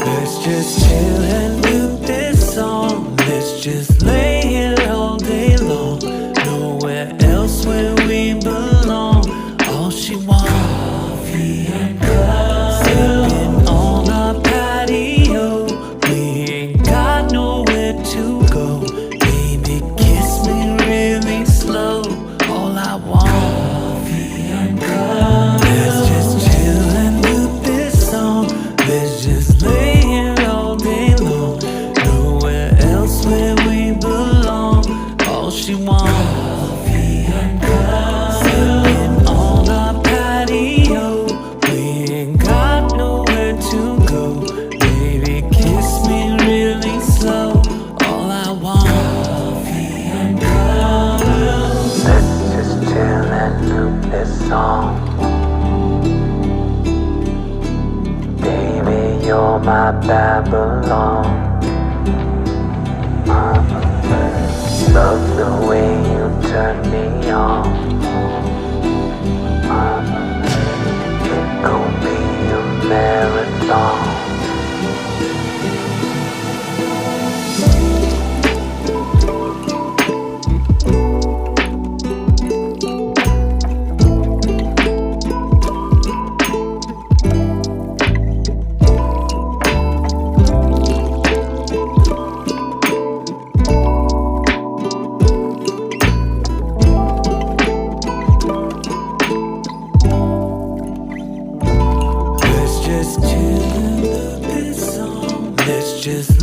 Let's just chill and do this song. Let's just lay here all day long. Nowhere else where we belong. All she wants, coffee and cuddle. Sipping on our patio. We ain't got nowhere to go. Baby, kiss me really slow. All I want, coffee and cuddle. Let's just chill and do this song. Let's just lay here all day long. Nowhere else where we belong. All she wants, coffee and cuddle. Sipping on our patio. We ain't got nowhere to go. Baby, kiss me really slow. All I want, coffee and cuddle. Let's just chill and do this song. Baby, you're my Babylon. Love the way you turn me on. It gon' be a marathon. Let's just chill and do this song. Let's just